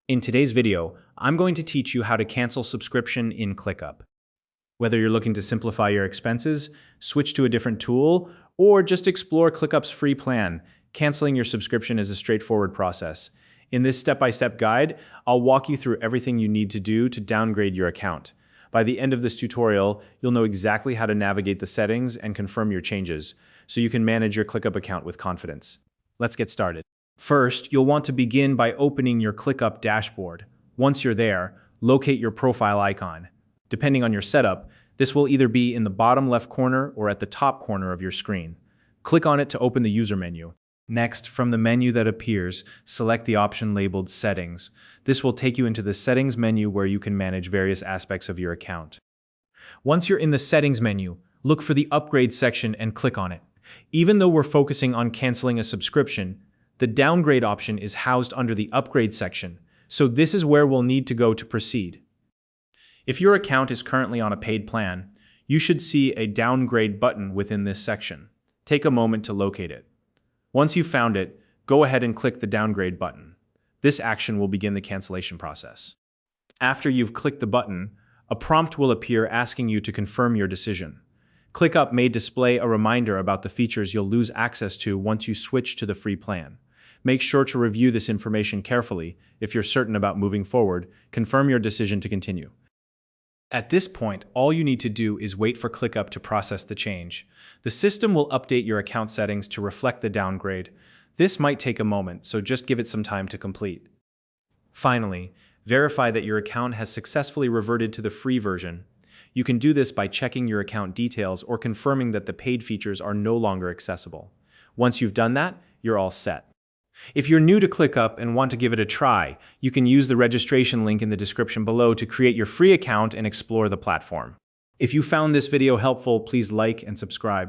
In today's video, I'm going to teach you how to cancel subscription in ClickUp. Whether you're looking to simplify your expenses, switch to a different tool, or just explore ClickUp's free plan, canceling your subscription is a straightforward process. In this step-by-step guide, I'll walk you through everything you need to do to downgrade your account. By the end of this tutorial, you'll know exactly how to navigate the settings and confirm your changes, so you can manage your ClickUp account with confidence. Let's get started. First, you'll want to begin by opening your ClickUp dashboard. Once you're there, locate your profile icon. Depending on your setup, this will either be in the bottom left corner or at the top corner of your screen. Click on it to open the user menu. Next, from the menu that appears, select the option labeled Settings. This will take you into the Settings menu where you can manage various aspects of your account. Once you're in the Settings menu, look for the Upgrade section and click on it. Even though we're focusing on canceling a subscription, the Downgrade option is housed under the Upgrade section, so this is where we'll need to go to proceed. If your account is currently on a paid plan, you should see a Downgrade button within this section. Take a moment to locate it. Once you've found it, go ahead and click the Downgrade button. This action will begin the cancellation process. After you've clicked the button, a prompt will appear asking you to confirm your decision. ClickUp may display a reminder about the features you'll lose access to once you switch to the free plan. Make sure to review this information carefully. If you're certain about moving forward, confirm your decision to continue. At this point, all you need to do is wait for ClickUp to process the change. The system will update your account settings to reflect the downgrade. This might take a moment, so just give it some time to complete. Finally, verify that your account has successfully reverted to the free version. You can do this by checking your account details or confirming that the paid features are no longer accessible. Once you've done that, you're all set. If you're new to ClickUp and want to give it a try, you can use the registration link in the description below to create your free account and explore the platform. If you found this video helpful, please like and subscribe.